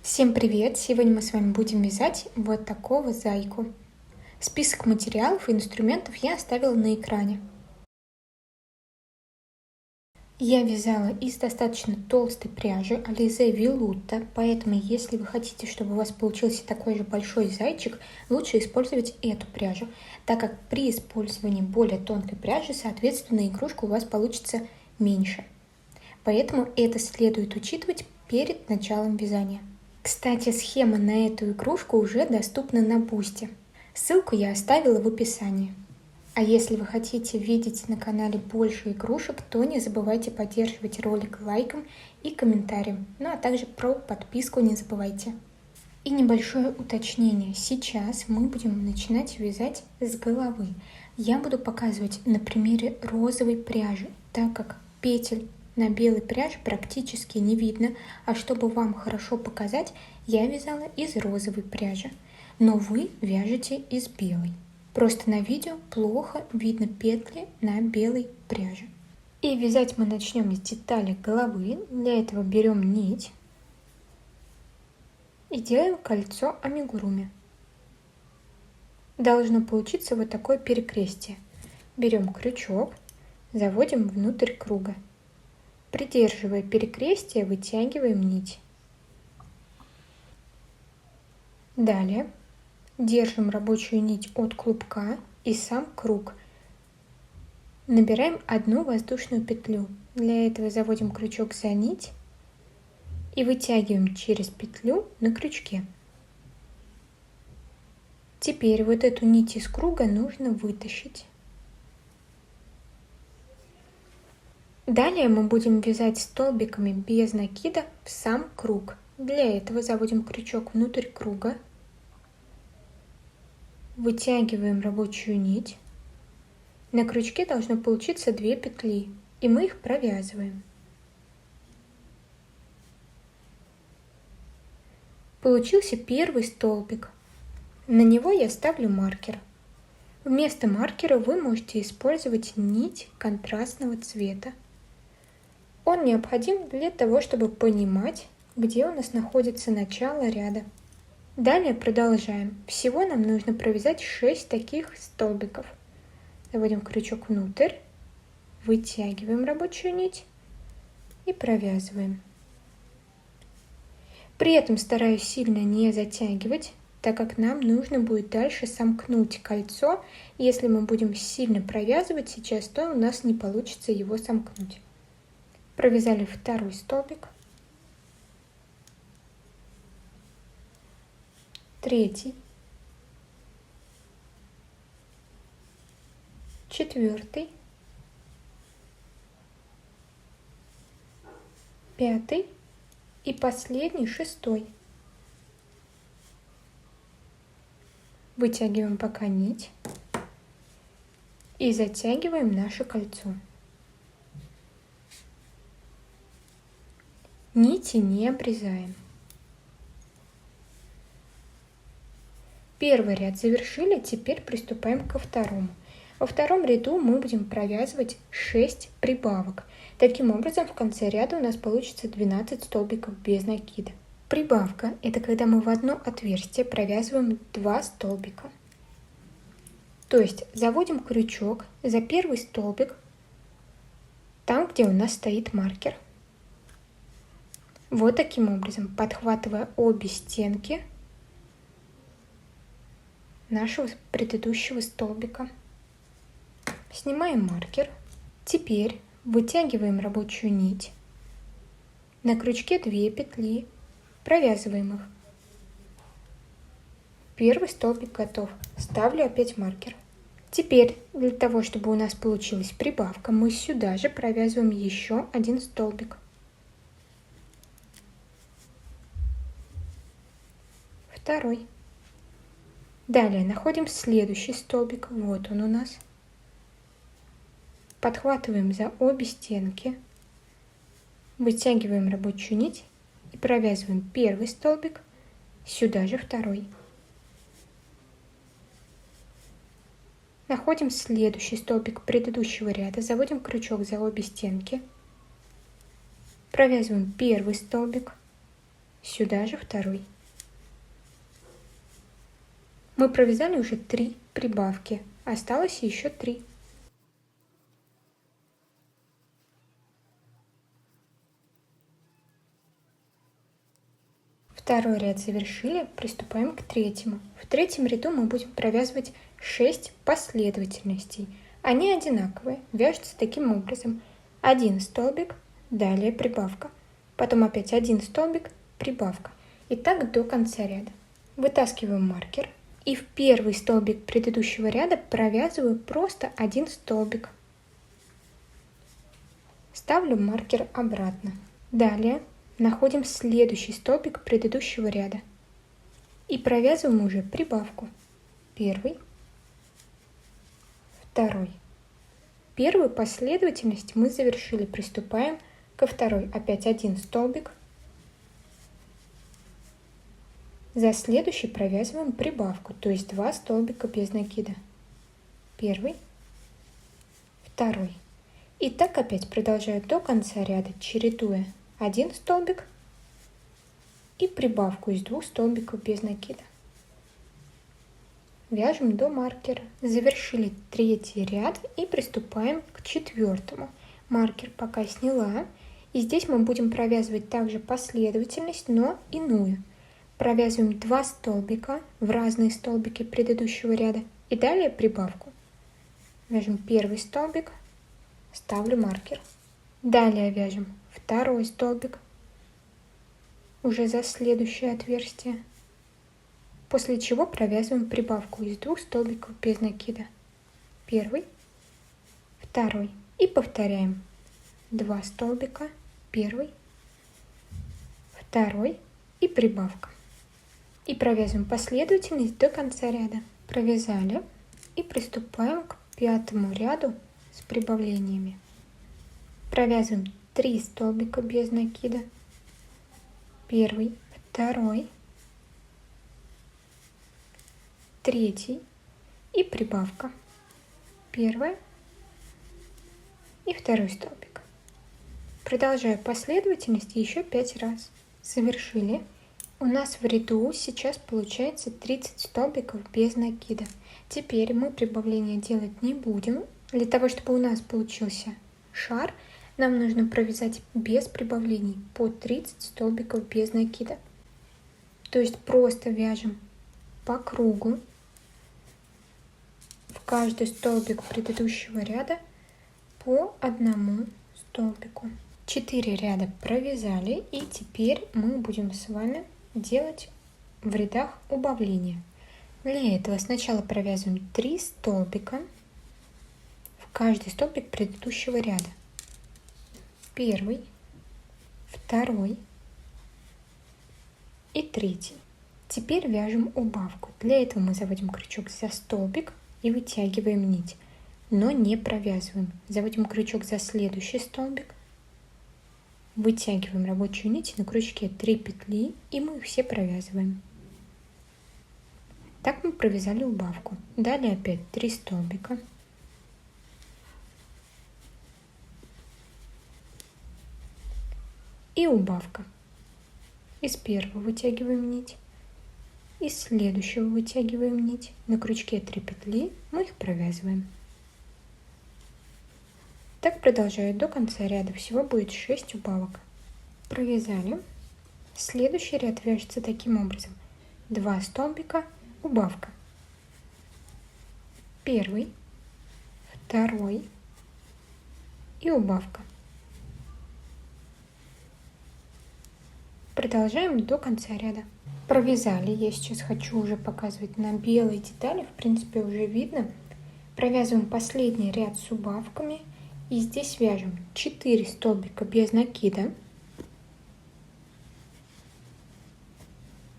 Всем привет! Сегодня мы с вами будем вязать вот такого зайку. Список материалов и инструментов я оставила на экране. Я вязала из достаточно толстой пряжи Alize Velluto, поэтому если вы хотите, чтобы у вас получился такой же большой зайчик, лучше использовать эту пряжу, так как при использовании более тонкой пряжи, соответственно, игрушка у вас получится меньше. Поэтому это следует учитывать перед началом вязания. Кстати, схема на эту игрушку уже доступна на Бусти. Ссылку я оставила в описании. А если вы хотите видеть на канале больше игрушек, то не забывайте поддерживать ролик лайком и комментарием. Ну а также про подписку не забывайте. И небольшое уточнение. Сейчас мы будем начинать вязать с головы. Я буду показывать на примере розовой пряжи, так как петель на белой пряже практически не видно, а чтобы вам хорошо показать, я вязала из розовой пряжи, но вы вяжете из белой. Просто на видео плохо видно петли на белой пряже. И вязать мы начнем с детали головы. Для этого берем нить и делаем кольцо амигуруми. Должно получиться вот такое перекрестие. Берем крючок, заводим внутрь круга. Придерживая перекрестие, вытягиваем нить. Далее держим рабочую нить от клубка и сам круг. Набираем одну воздушную петлю. Для этого заводим крючок за нить и вытягиваем через петлю на крючке. Теперь вот эту нить из круга нужно вытащить. Далее мы будем вязать столбиками без накида в сам круг. Для этого заводим крючок внутрь круга, вытягиваем рабочую нить. На крючке должно получиться 2 петли, и мы их провязываем. Получился первый столбик. На него я ставлю маркер. Вместо маркера вы можете использовать нить контрастного цвета. Он необходим для того, чтобы понимать, где у нас находится начало ряда. Далее продолжаем. Всего нам нужно провязать 6 таких столбиков. Заводим крючок внутрь, вытягиваем рабочую нить и провязываем. При этом стараюсь сильно не затягивать, так как нам нужно будет дальше сомкнуть кольцо. Если мы будем сильно провязывать сейчас, то у нас не получится его сомкнуть. Провязали второй столбик, третий, четвертый, пятый и последний, шестой. Вытягиваем пока нить и затягиваем наше кольцо. Нити не обрезаем. Первый ряд завершили, теперь приступаем ко второму. Во втором ряду мы будем провязывать 6 прибавок. Таким образом, в конце ряда у нас получится 12 столбиков без накида. Прибавка – это когда мы в одно отверстие провязываем 2 столбика. То есть заводим крючок за первый столбик, там, где у нас стоит маркер. Вот таким образом, подхватывая обе стенки нашего предыдущего столбика. Снимаем маркер. Теперь вытягиваем рабочую нить. На крючке 2 петли, провязываем их. Первый столбик готов. Ставлю опять маркер. Теперь для того, чтобы у нас получилась прибавка, мы сюда же провязываем еще один столбик. Второй. Далее находим следующий столбик. Вот он у нас. Подхватываем за обе стенки. Вытягиваем рабочую нить и провязываем первый столбик. Сюда же второй. Находим следующий столбик предыдущего ряда. Заводим крючок за обе стенки. Провязываем первый столбик. Сюда же второй. Мы провязали уже 3 прибавки, осталось еще 3. Второй ряд завершили, приступаем к третьему. В третьем ряду мы будем провязывать 6 последовательностей. Они одинаковые, вяжутся таким образом. 1 столбик, далее прибавка, потом опять 1 столбик, прибавка. И так до конца ряда. Вытаскиваем маркер и в первый столбик предыдущего ряда провязываю просто 1 столбик. Ставлю маркер обратно. Далее находим следующий столбик предыдущего ряда и провязываем уже прибавку. Первый, второй. Первую последовательность мы завершили, приступаем ко второй. Опять 1 столбик. За следующий провязываем прибавку, то есть 2 столбика без накида. Первый, второй. И так опять продолжаю до конца ряда, чередуя 1 столбик и прибавку из 2 столбиков без накида. Вяжем до маркера. Завершили третий ряд и приступаем к четвертому. Маркер пока сняла. И здесь мы будем провязывать также последовательность, но иную. Провязываем 2 столбика в разные столбики предыдущего ряда и далее прибавку. Вяжем первый столбик, ставлю маркер. Далее вяжем второй столбик уже за следующее отверстие, после чего провязываем прибавку из 2 столбиков без накида. Первый, второй и повторяем 2 столбика, первый, второй и прибавка. И провязываем последовательность до конца ряда. Провязали и приступаем к пятому ряду с прибавлениями. Провязываем 3 столбика без накида. Первый, второй, третий и прибавка. Первая и второй столбик. Продолжаю последовательность еще 5 раз. Завершили. У нас в ряду сейчас получается 30 столбиков без накида. Теперь мы прибавления делать не будем. Для того, чтобы у нас получился шар, нам нужно провязать без прибавлений по 30 столбиков без накида. То есть просто вяжем по кругу в каждый столбик предыдущего ряда по 1 столбику. 4 ряда провязали, и теперь мы будем с вами делать в рядах убавления. Для этого сначала провязываем 3 столбика в каждый столбик предыдущего ряда. Первый, второй и третий. Теперь вяжем убавку. Для этого мы заводим крючок за столбик и вытягиваем нить, но не провязываем. Заводим крючок за следующий столбик, вытягиваем рабочую нить, на крючке 3 петли, и мы их все провязываем. Так мы провязали убавку. Далее опять 3 столбика. И убавка. Из первого вытягиваем нить, из следующего вытягиваем нить, на крючке 3 петли, мы их провязываем. Так продолжаю до конца ряда, всего будет 6 убавок. Провязали. Следующий ряд вяжется таким образом: 2 столбика, убавка. Первый, второй и убавка. Продолжаем до конца ряда. Провязали. Я сейчас хочу уже показывать на белой детали, в принципе уже видно. Провязываем последний ряд с убавками. И здесь вяжем 4 столбика без накида.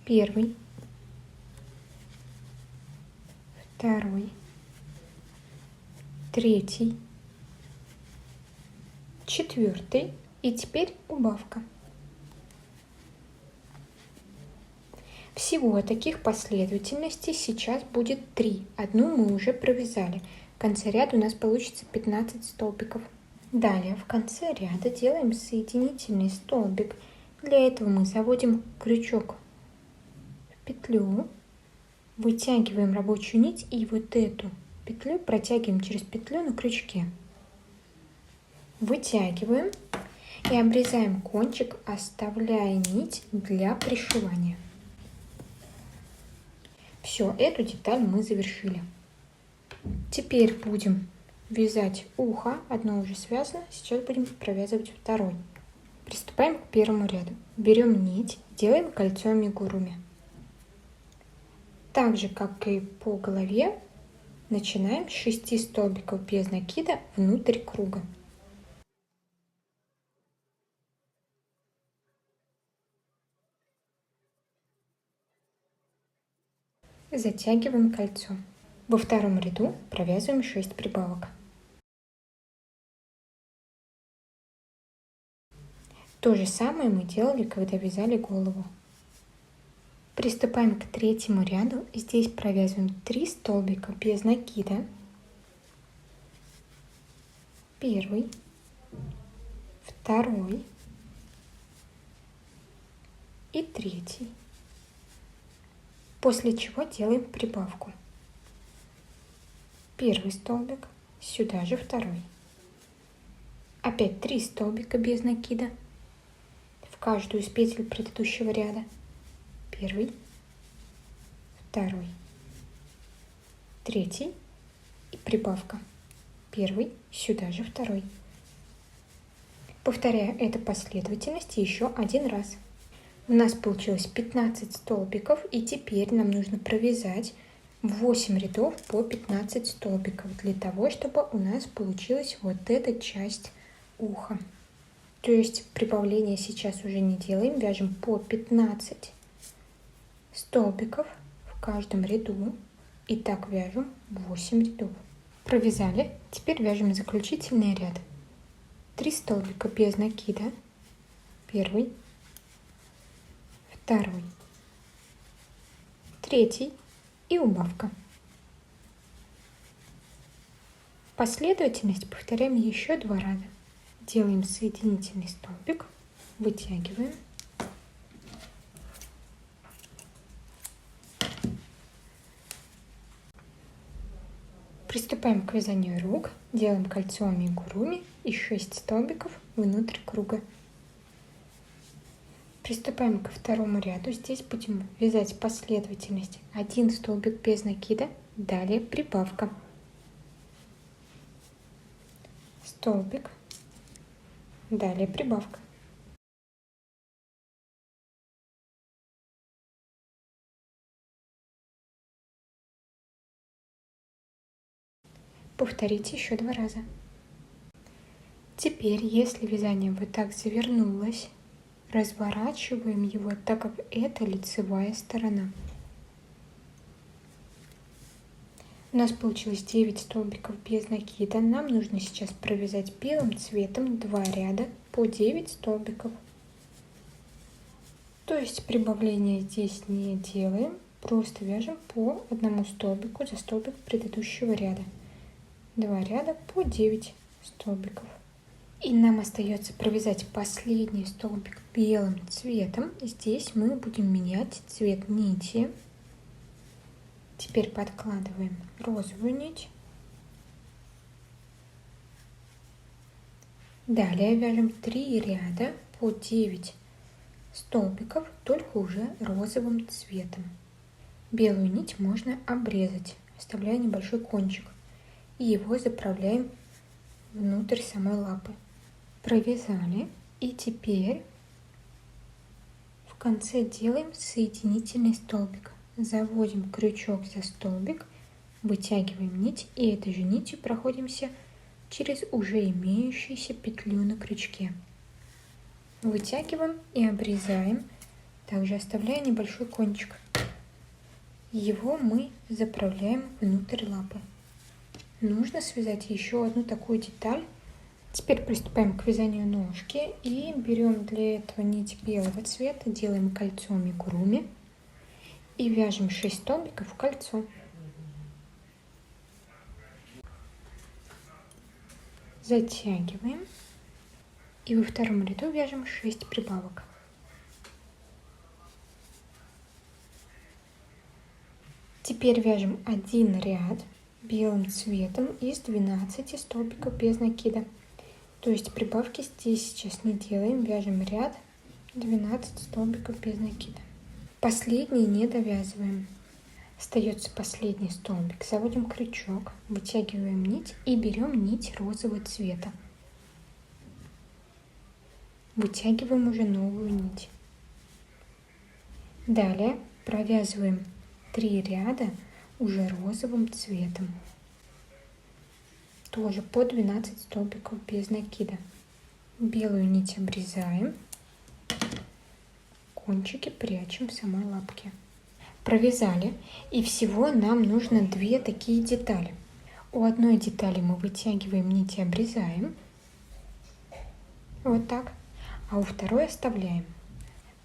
Первый, второй, третий, четвертый и теперь убавка. Всего таких последовательностей сейчас будет 3. Одну мы уже провязали. В конце ряда у нас получится 15 столбиков. Далее в конце ряда делаем соединительный столбик Для этого мы заводим крючок в петлю, вытягиваем рабочую нить и вот эту петлю протягиваем через петлю на крючке. Вытягиваем и обрезаем кончик, оставляя нить для пришивания. Все, эту деталь мы завершили. Теперь будем вязать ухо. Одно уже связано, сейчас будем провязывать второй. Приступаем к первому ряду. Берем нить, делаем кольцо амигуруми. Так же, как и по голове, начинаем с 6 столбиков без накида внутрь круга. Затягиваем кольцо. Во втором ряду провязываем 6 прибавок. То же самое мы делали, когда вязали голову. Приступаем к третьему ряду. Здесь провязываем 3 столбика без накида. Первый, второй и третий. После чего делаем прибавку. Первый столбик, сюда же второй. Опять 3 столбика без накида в каждую из петель предыдущего ряда. Первый, второй, третий и прибавка. Первый, сюда же второй. Повторяю эту последовательность еще один раз. У нас получилось 15 столбиков, и теперь нам нужно провязать 8 рядов по 15 столбиков для того, чтобы у нас получилась вот эта часть уха. То есть прибавления сейчас уже не делаем, вяжем по 15 столбиков в каждом ряду, и так вяжем 8 рядов. Провязали, теперь вяжем заключительный ряд. 3 столбика без накида, первый, второй, третий и убавка. Последовательность повторяем еще 2 раза. Делаем соединительный столбик, вытягиваем, приступаем к вязанию рук, делаем кольцо амигуруми и 6 столбиков внутрь круга. Приступаем ко второму ряду. Здесь будем вязать последовательность 1 столбик без накида, далее прибавка, столбик, далее прибавка. Повторите еще 2 раза. Теперь, если вязание вот так завернулось, разворачиваем его, так как это лицевая сторона. У нас получилось 9 столбиков без накида. Нам нужно сейчас провязать белым цветом 2 ряда по 9 столбиков. То есть прибавления здесь не делаем, просто вяжем по 1 столбику за столбик предыдущего ряда. 2 ряда по 9 столбиков. И нам остается провязать последний столбик белым цветом. Здесь мы будем менять цвет нити. Теперь подкладываем розовую нить. Далее вяжем 3 ряда по 9 столбиков, только уже розовым цветом. Белую нить можно обрезать, оставляя небольшой кончик. И его заправляем внутрь самой лапы. Провязали, и теперь в конце делаем соединительный столбик. Заводим крючок за столбик, вытягиваем нить и этой же нитью проходимся через уже имеющуюся петлю на крючке. Вытягиваем и обрезаем, также оставляя небольшой кончик. Его мы заправляем внутрь лапы. Нужно связать еще одну такую деталь. Теперь приступаем к вязанию ножки и берем для этого нить белого цвета, делаем кольцо амигуруми и вяжем 6 столбиков в кольцо. Затягиваем и во втором ряду вяжем 6 прибавок. Теперь вяжем один ряд белым цветом из 12 столбиков без накида. То есть прибавки здесь сейчас не делаем, вяжем ряд 12 столбиков без накида. Последний не довязываем. Остается последний столбик. Заводим крючок, вытягиваем нить и берем нить розового цвета. Вытягиваем уже новую нить. Далее провязываем 3 ряда уже розовым цветом. Тоже по 12 столбиков без накида. Белую нить обрезаем. Кончики прячем в самой лапке. Провязали, и всего нам нужно 2 такие детали. У одной детали мы вытягиваем нить и обрезаем. Вот так. А у второй оставляем.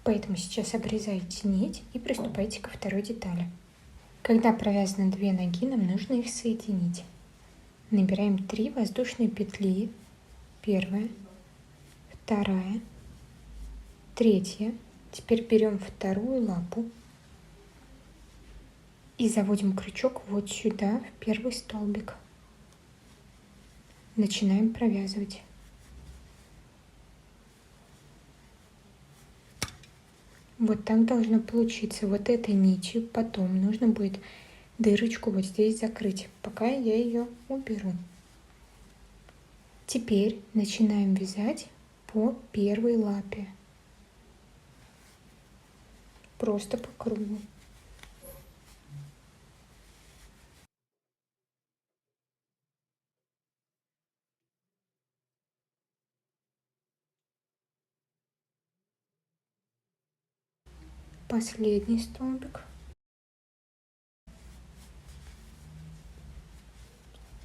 Поэтому сейчас обрезайте нить и приступайте ко второй детали. Когда провязаны 2 ноги, нам нужно их соединить. Набираем 3 воздушные петли. Первая, вторая, третья. Теперь берем вторую лапу и заводим крючок вот сюда, в первый столбик. Начинаем провязывать. Вот так должно получиться. Вот этой нитью потом нужно будет дырочку вот здесь закрыть, пока я ее уберу. Теперь начинаем вязать по первой лапе. Просто по кругу. Последний столбик.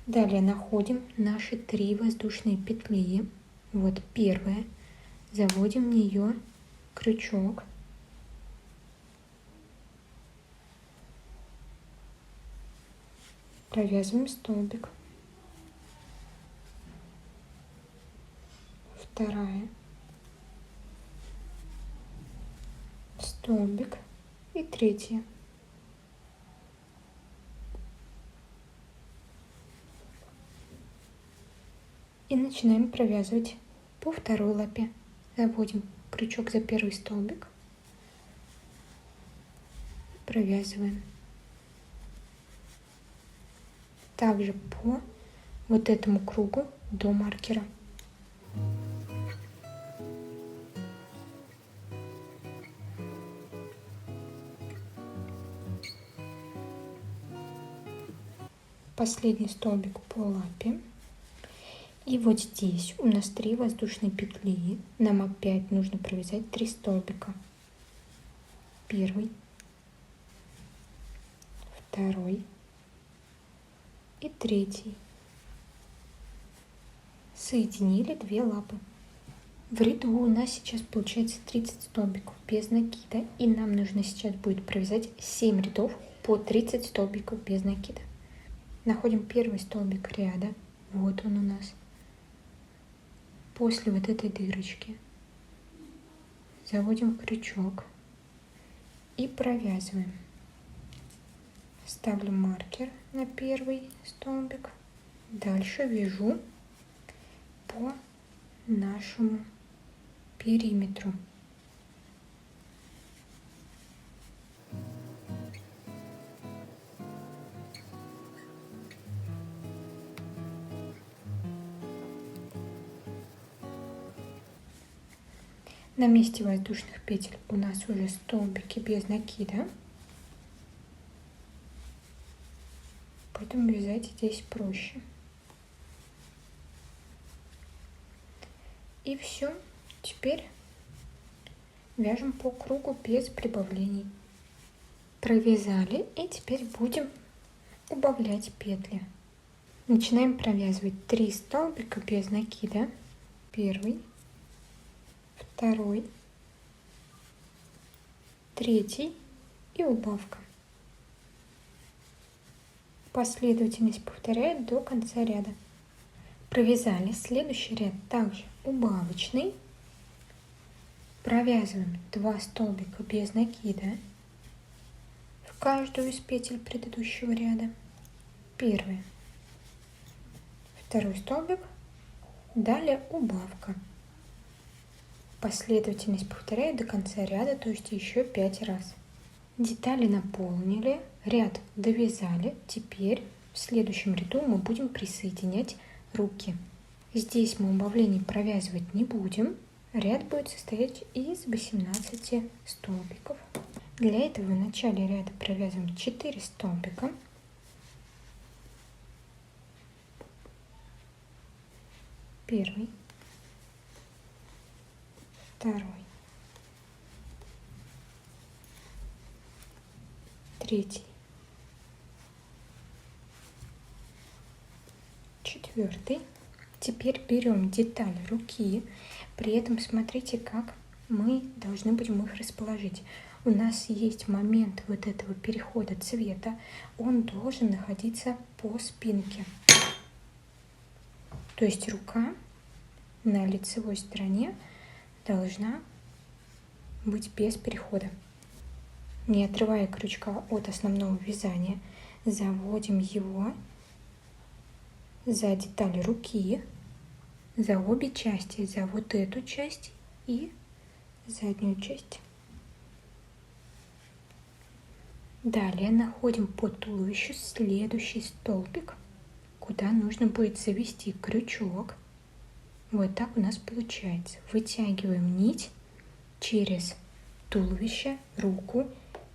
Далее находим наши 3 воздушные петли. Вот первая. Заводим в нее крючок. Провязываем столбик. Вторая. Столбик. И третья. И начинаем провязывать по второй лапе. Заводим крючок за первый столбик. Провязываем. Также по вот этому кругу до маркера. Последний столбик по лапе. И вот здесь у нас 3 воздушные петли. Нам опять нужно провязать 3 столбика. Первый, второй и третий. Соединили 2 лапы. В ряду у нас сейчас получается 30 столбиков без накида. И нам нужно сейчас будет провязать 7 рядов по 30 столбиков без накида. Находим первый столбик ряда. Вот он у нас. После вот этой дырочки заводим крючок и провязываем. Ставлю маркер на первый столбик. Дальше вяжу по нашему периметру. На месте воздушных петель у нас уже столбики без накида, поэтому вязать здесь проще. И все. Теперь вяжем по кругу без прибавлений. Провязали, и теперь будем убавлять петли. Начинаем провязывать 3 столбика без накида. Первый, второй, третий и убавка. Последовательность повторяет до конца ряда. Провязали следующий ряд также убавочный. Провязываем 2 столбика без накида. в каждую из петель предыдущего ряда. Первый, второй столбик, далее убавка. Последовательность повторяю до конца ряда, то есть еще 5 раз. Детали наполнили, ряд довязали. Теперь в следующем ряду мы будем присоединять руки. Здесь мы убавлений провязывать не будем. Ряд будет состоять из 18 столбиков. Для этого в начале ряда провязываем 4 столбика. Первый, второй, третий, четвертый. Теперь берем деталь руки, при этом смотрите, как мы должны будем их расположить. У нас есть момент вот этого перехода цвета, он должен находиться по спинке. То есть рука на лицевой стороне должна быть без перехода. Не отрывая крючка от основного вязания, заводим его за деталь руки, за обе части, за вот эту часть и заднюю часть. Далее находим по туловищу следующий столбик, куда нужно будет завести крючок. Вот так у нас получается. Вытягиваем нить через туловище, руку,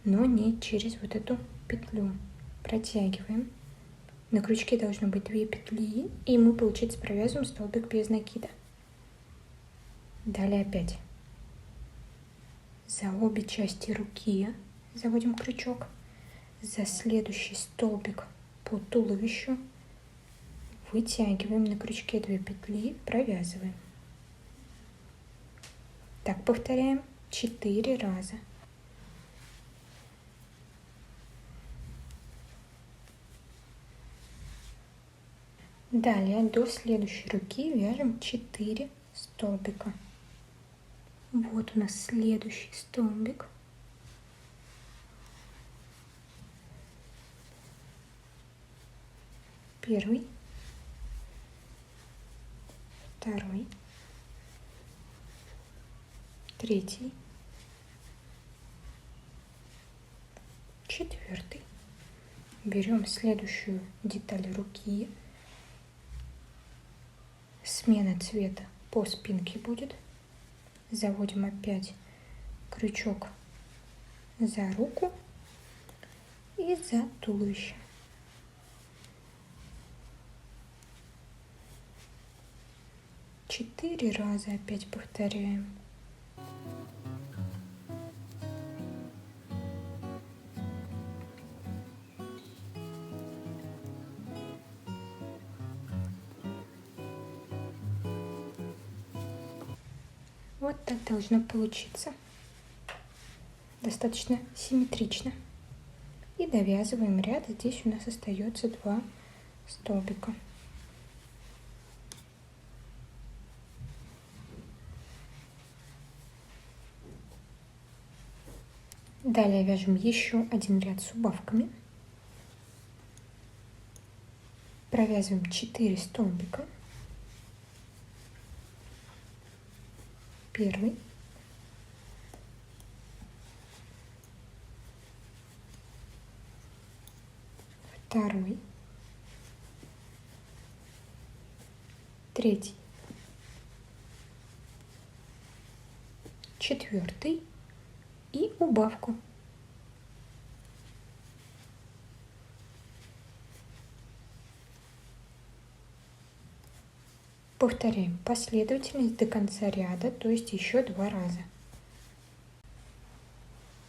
но не через вот эту петлю. Протягиваем. На крючке должно быть 2 петли, и мы, получается, провязываем столбик без накида. Далее опять за обе части руки заводим крючок, за следующий столбик по туловищу вытягиваем на крючке 2 петли, провязываем. Так повторяем 4 раза. Далее до следующей руки вяжем 4 столбика. Вот у нас следующий столбик. Первый, второй, третий, четвертый. Берем следующую деталь руки. Смена цвета по спинке будет. Заводим опять крючок за руку и за туловище. Четыре раза опять повторяем. Вот так должно получиться. Достаточно симметрично. И довязываем ряд. Здесь у нас остается 2 столбика. Далее вяжем еще один ряд с убавками. Провязываем 4 столбика. Первый, второй, третий, четвертый и убавку. Повторяем последовательность до конца ряда, то есть еще 2 раза.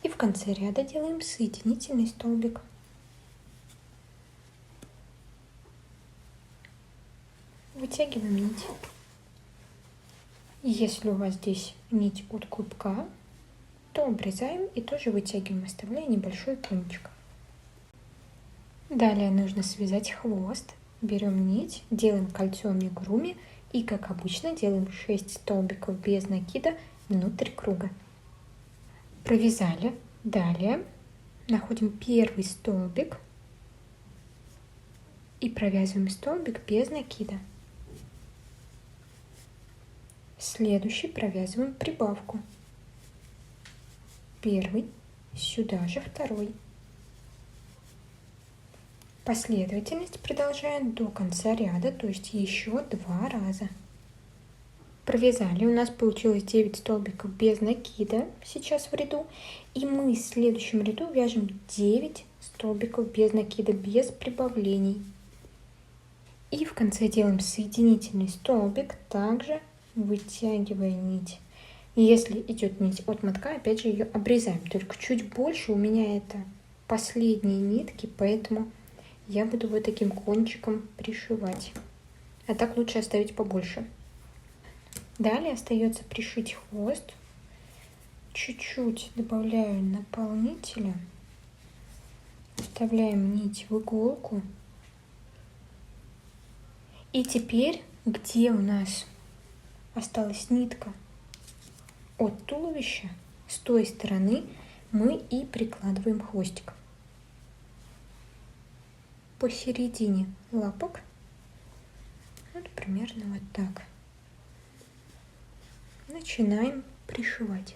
И в конце ряда делаем соединительный столбик. Вытягиваем нить. Если у вас здесь нить от клубка, то обрезаем и тоже вытягиваем, оставляя небольшой кончик. Далее нужно связать хвост. Берем нить, делаем кольцо амигуруми и, как обычно, делаем 6 столбиков без накида внутрь круга. Провязали. Далее Находим первый столбик и провязываем столбик без накида. Следующий провязываем прибавку. Первый, сюда же второй. Последовательность продолжаем до конца ряда, то есть еще 2 раза. Провязали, у нас получилось 9 столбиков без накида сейчас в ряду, и мы в следующем ряду вяжем 9 столбиков без накида, без прибавлений. И в конце делаем соединительный столбик, также вытягивая нить. Если идет нить от мотка, опять же ее обрезаем, только чуть больше, у меня это последние нитки, поэтому я буду вот таким кончиком пришивать. А так лучше оставить побольше. Далее остается пришить хвост. Чуть-чуть добавляю наполнителя. Вставляем нить в иголку. И теперь, где у нас осталась нитка от туловища, с той стороны мы и прикладываем хвостик. Посередине лапок. Вот примерно вот так. Начинаем пришивать.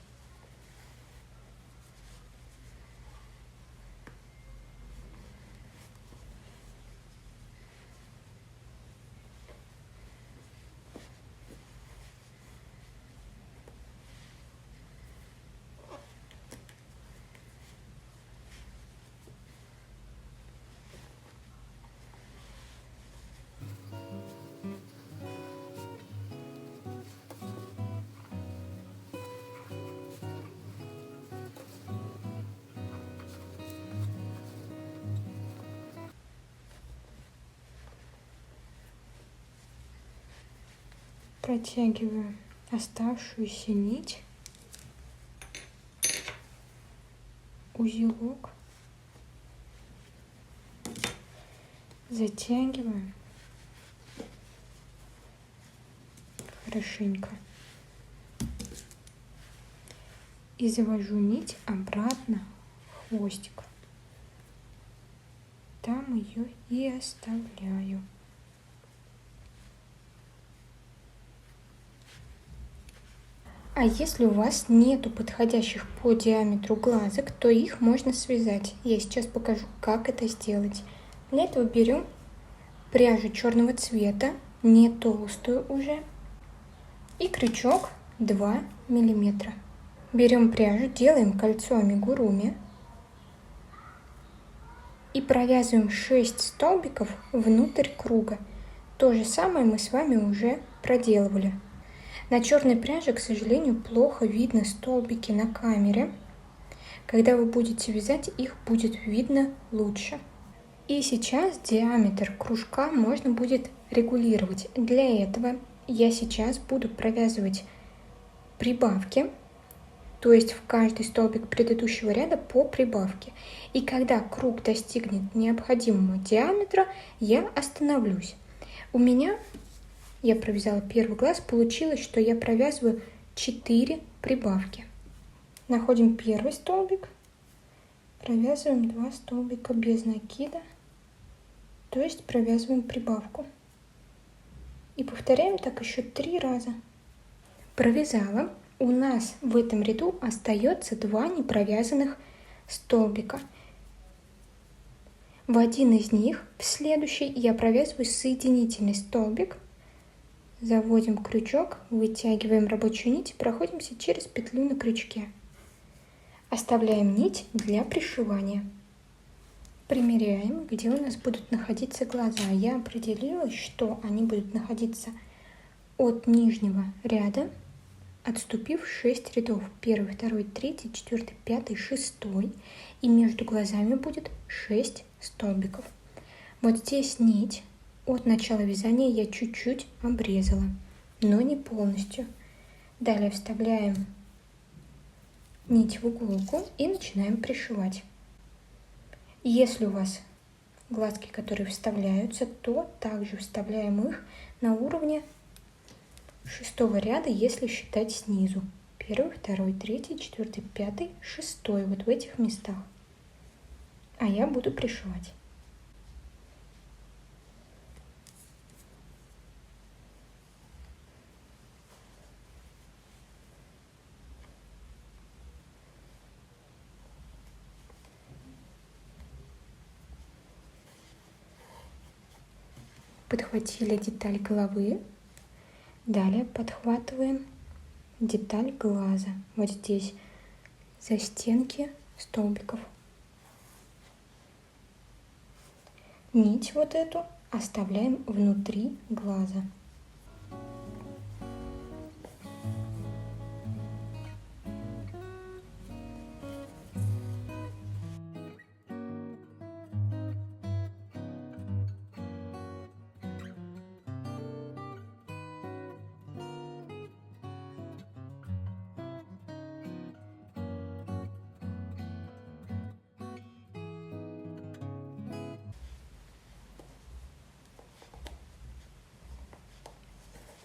Протягиваю оставшуюся нить, узелок, затягиваю хорошенько и завожу нить обратно в хвостик. Там ее и оставляю. А если у вас нету подходящих по диаметру глазок, то их можно связать. Я сейчас покажу, как это сделать. Для этого берем пряжу черного цвета, не толстую уже, и крючок 2 мм. Берем пряжу, делаем кольцо амигуруми и провязываем 6 столбиков внутрь круга. То же самое мы с вами уже проделывали. На черной пряже, к сожалению, плохо видно столбики на камере. Когда вы будете вязать, их будет видно лучше. И сейчас диаметр кружка можно будет регулировать. Для этого я сейчас буду провязывать прибавки, то есть в каждый столбик предыдущего ряда по прибавке. И когда круг достигнет необходимого диаметра, я остановлюсь. Я провязала первый глаз, получилось, что я провязываю 4 прибавки. Находим первый столбик, провязываем 2 столбика без накида, то есть провязываем прибавку. И повторяем так еще 3 раза. Провязала. У нас в этом ряду остается 2 непровязанных столбика. В один из них, в следующий, я провязываю соединительный столбик. Заводим крючок, вытягиваем рабочую нить и проходимся через петлю на крючке. Оставляем нить для пришивания. Примеряем, где у нас будут находиться глаза. Я определила, что они будут находиться от нижнего ряда, отступив 6 рядов. 1, 2, 3, 4, 5, 6. И между глазами будет 6 столбиков. Вот здесь нить. От начала вязания я чуть-чуть обрезала, но не полностью. Далее вставляем нить в иголку и начинаем пришивать. Если у вас глазки, которые вставляются, то также вставляем их на уровне 6 ряда, если считать снизу. 1, 2, 3, 4, 5, 6, вот в этих местах. а я буду пришивать. Подхватили деталь головы, далее подхватываем деталь глаза, вот здесь, за стенки столбиков. Нить вот эту оставляем внутри глаза.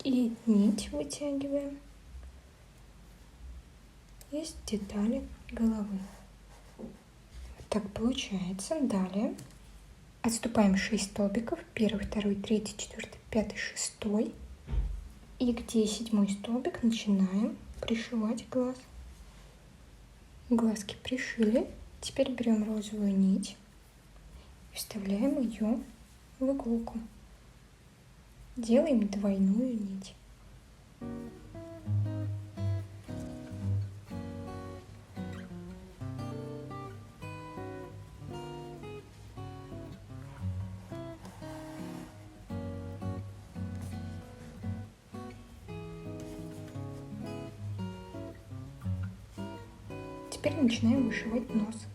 И нить вытягиваем из детали головы. Вот так получается. Далее отступаем 6 столбиков. 1, 2, 3, 4, 5, 6. И где 7 столбик начинаем пришивать глаз. Глазки пришили. Теперь берем розовую нить и вставляем ее в иголку. Делаем двойную нить. Теперь начинаем вышивать нос.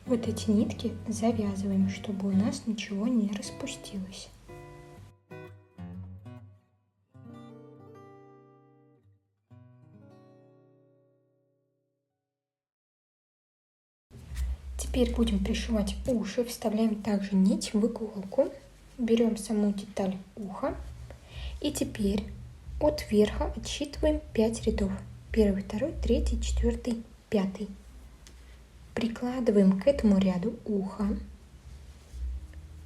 Вот эти нитки завязываем, чтобы у нас ничего не распустилось. Теперь будем пришивать уши. Вставляем также нить в иголку. Берем саму деталь уха. И теперь от верха отсчитываем 5 рядов. 1, 2, 3, 4, 5. Прикладываем к этому ряду ухо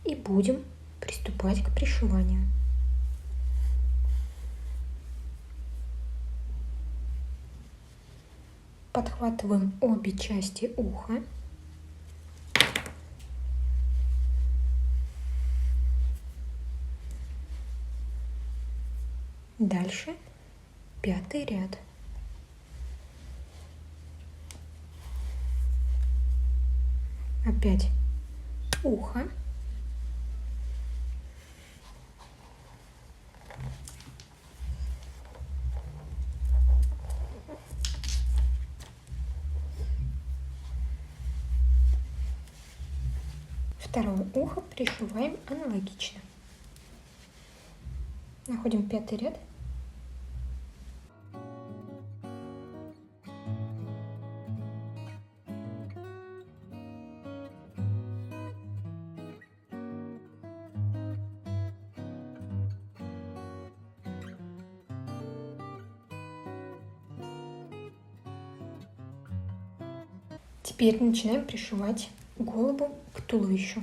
и будем приступать к пришиванию. Подхватываем обе части уха. Дальше 5 ряд. Опять ухо. Второе ухо пришиваем аналогично. Находим 5 ряд. Теперь начинаем пришивать голову к туловищу.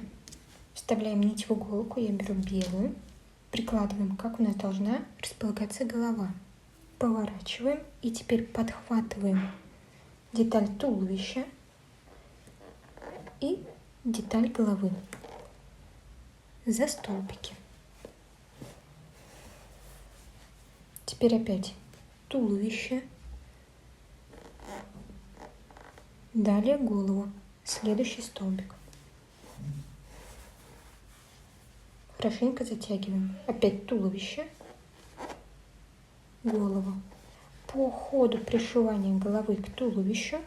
Вставляем нить в иголку, я беру белую, прикладываем, как у нас должна располагаться голова. Поворачиваем и теперь подхватываем деталь туловища и деталь головы за столбики. Теперь опять туловище. Далее голову, следующий столбик. Хорошенько затягиваем. Опять туловище. голову. По ходу пришивания головы к туловищу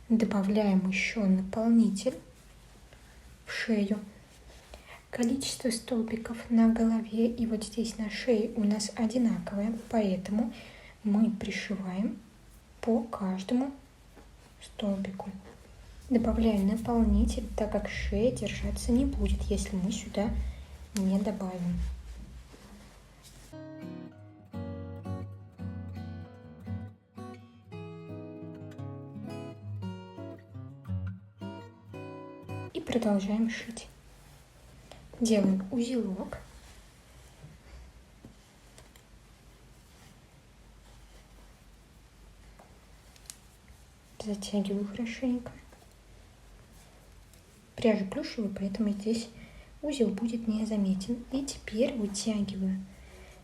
добавляем еще наполнитель в шею. Количество столбиков на голове и вот здесь на шее у нас одинаковое, поэтому мы пришиваем по каждому столбику. Добавляем наполнитель, так как шея держаться не будет, если мы сюда не добавим. И продолжаем шить. Делаем узелок. Затягиваю хорошенько. Пряжа плюшевая, поэтому здесь узел будет незаметен. И теперь вытягиваю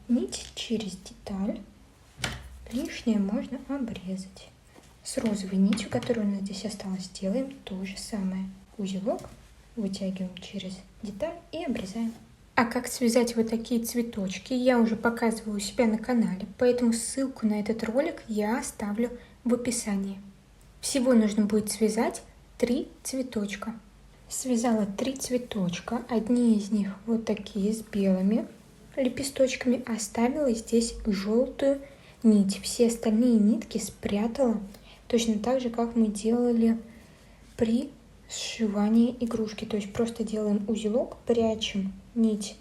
нить через деталь. Лишнее можно обрезать. С розовой нитью, которая у нас здесь осталась, делаем то же самое. Узелок вытягиваем через деталь и обрезаем. А как связать вот такие цветочки, я уже показывала у себя на канале, поэтому ссылку на этот ролик я оставлю в описании. Всего нужно будет связать 3 цветочка. Связала 3 цветочка, одни из них вот такие с белыми лепесточками, оставила здесь желтую нить. Все остальные нитки спрятала, точно так же, как мы делали при сшивании игрушки. То есть просто делаем узелок, прячем нить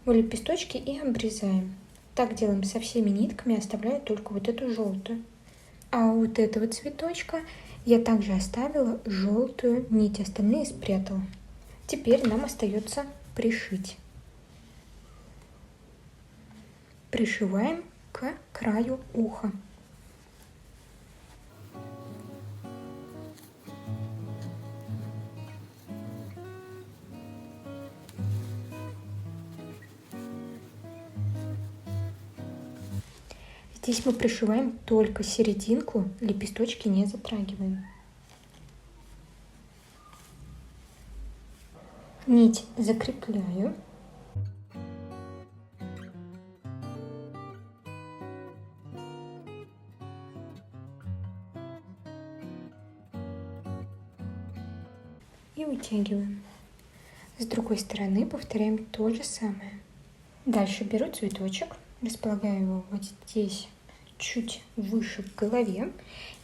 в лепесточки и обрезаем. Так делаем со всеми нитками, оставляю только вот эту желтую. А у вот этого цветочка я также оставила желтую нить, остальные спрятала. Теперь нам остается пришить. Пришиваем к краю уха. Здесь мы пришиваем только серединку, лепесточки не затрагиваем. Нить закрепляю. И вытягиваем. С другой стороны повторяем то же самое. Дальше беру цветочек, располагаю его вот здесь, чуть выше к голове.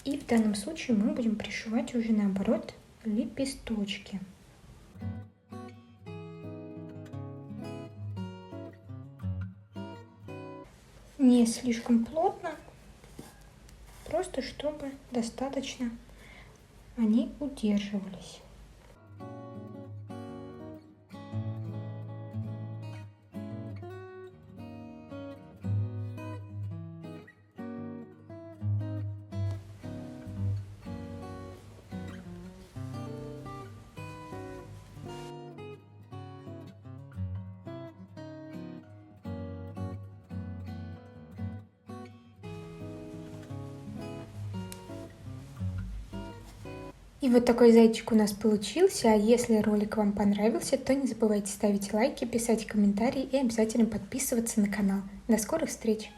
И в данном случае мы будем пришивать уже наоборот лепесточки. Не слишком плотно, просто чтобы достаточно они удерживались. И вот такой зайчик у нас получился. А если ролик вам понравился, то не забывайте ставить лайки, писать комментарии и обязательно подписываться на канал. До скорых встреч!